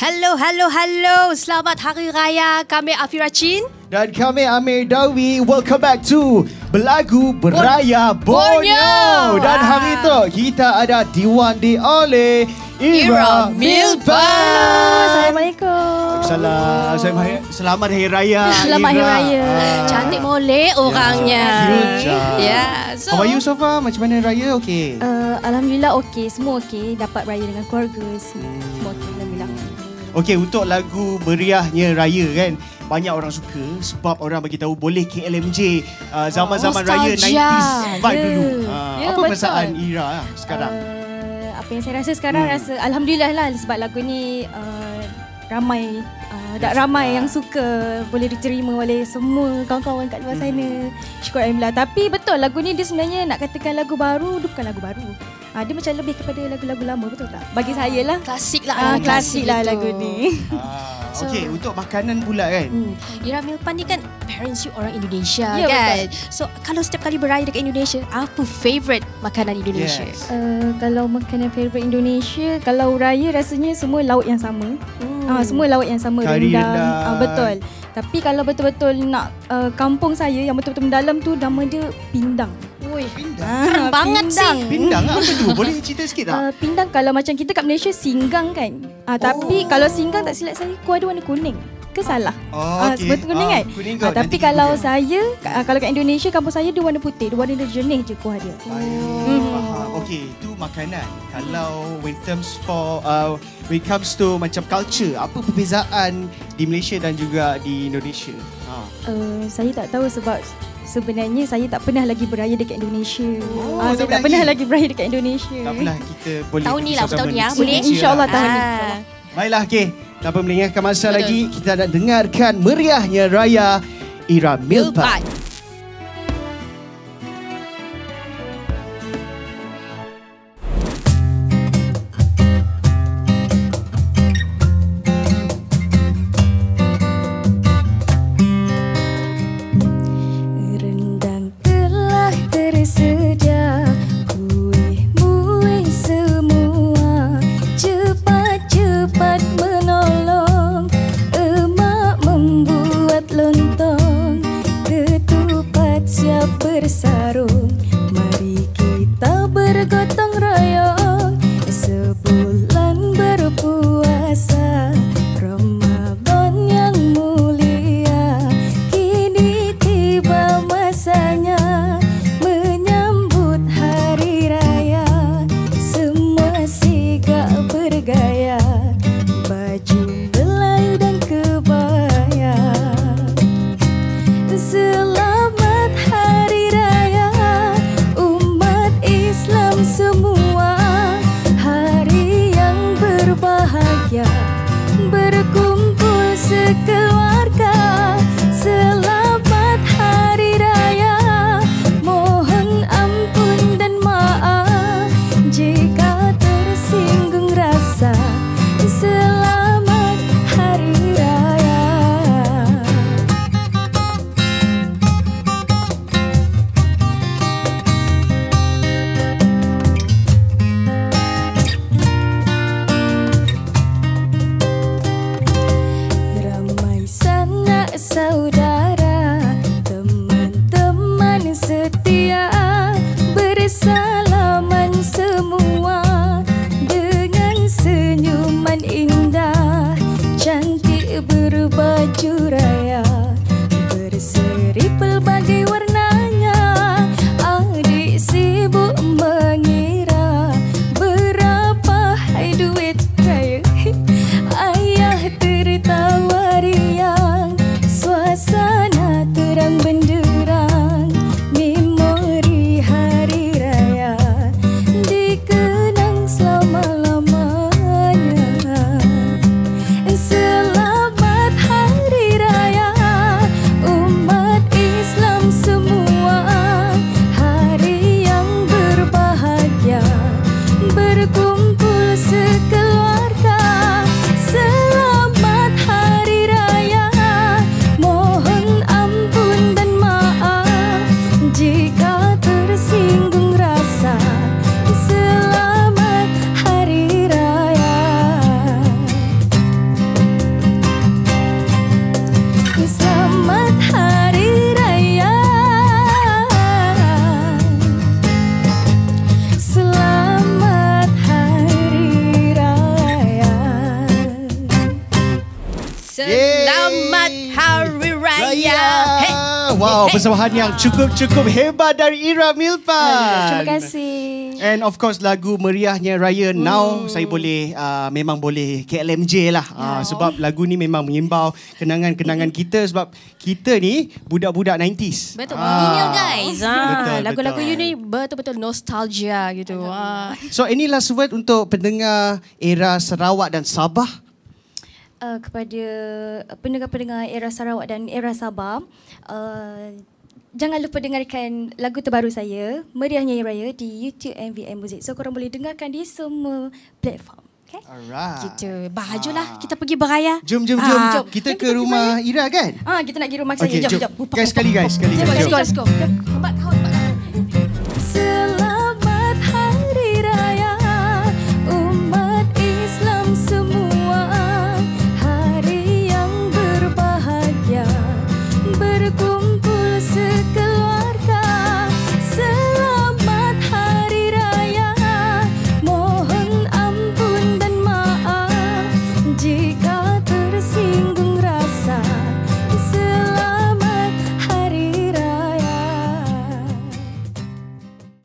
Halo. Selamat Hari Raya. Kami Afira Chin. Dan kami Amir Dawi. Welcome back to Belagu Beraya Borneo. Dan hari itu kita ada diwandi oleh Ira Milpan. Assalamualaikum. Selamat Hari Raya. Selamat Hari Raya. Cantik molek orangnya. So, how are you so far? Macam mana Raya? Okey. Alhamdulillah okey. Semua okey. Dapat raya dengan keluarga. Semua okey. Alhamdulillah. Okey, untuk lagu Meriahnya Raya kan, banyak orang suka sebab orang bagi tahu boleh KLMJ zaman-zaman raya 90s vibe dulu. Apa perasaan Ira sekarang? Apa yang saya rasa sekarang alhamdulillah lah sebab lagu ni ramai yang suka, boleh diterima oleh semua kawan-kawan kat luar sana. Syukur Alhamdulillah. Tapi betul lagu ni dia sebenarnya nak katakan lagu baru, dia bukan lagu baru. Dia macam lebih kepada lagu-lagu lama, betul tak? Bagi saya lah. Klasik lah. Klasik lah lagu ni. Okey, untuk makanan pula kan. Ira Milpan ni kan parents you orang Indonesia kan? Betul. So kalau setiap kali beraya dekat Indonesia, apa favourite makanan Indonesia? Kalau makanan favourite Indonesia, kalau raya rasanya semua lauk yang sama. Semua lauk yang sama. Kari rendang. Betul. Tapi kalau betul-betul nak kampung saya yang betul-betul mendalam tu, nama dia pindang. Keren banget sih. Pindang apa tu? Boleh cerita sikit tak? Pindang kalau macam kita kat Malaysia singgang kan. Tapi kalau singgang tak silap saya kuah dia warna kuning. Ke salah? Sebetulnya kuning kan? Kuning tapi kalau saya, kalau kat Indonesia kampung saya dia warna putih. Dia warna dia jernih je kuah dia. Okey, itu makanan. Kalau when it comes to macam culture, apa perbezaan di Malaysia dan juga di Indonesia? Saya tak tahu sebab sebenarnya saya tak pernah lagi beraya dekat Indonesia. Saya tak pernah lagi beraya dekat Indonesia. Tak pernah, kita boleh tahun ni lah, tahun ni boleh. InsyaAllah tahun ni. Baiklah, okey. Tanpa melengahkan masa lagi, kita nak dengarkan Meriahnya Raya Ira Milpan. Bersarung, mari kita bergotong royong sebulan berpuasa Ramadan yang mulia. Kini tiba masanya menyambut Wow, persembahan yang cukup hebat dari Ira Milpan. Terima kasih. And of course lagu meriahnya Raya Now saya boleh memang boleh KLMJ lah sebab lagu ni memang mengimbau kenangan-kenangan kita sebab kita ni budak-budak 90s. Betul, millennial guys. Betul, Lagu-lagu betul. you ni betul-betul nostalgia gitu. So any last word untuk pendengar era Sarawak dan Sabah? Kepada pendengar-pendengar era Sarawak dan era Sabah, jangan lupa dengarkan lagu terbaru saya, Meriahnya Raya, di YouTube MVM Music. So korang boleh dengarkan di semua platform. Okay? Alright. Gitu. Bajulah kita pergi beraya. Jom. Kita ke rumah Ira kan? Kita nak pergi rumah saya. Okay, Jom. Guys, sekali. Let's go. Jom. Lambat kau.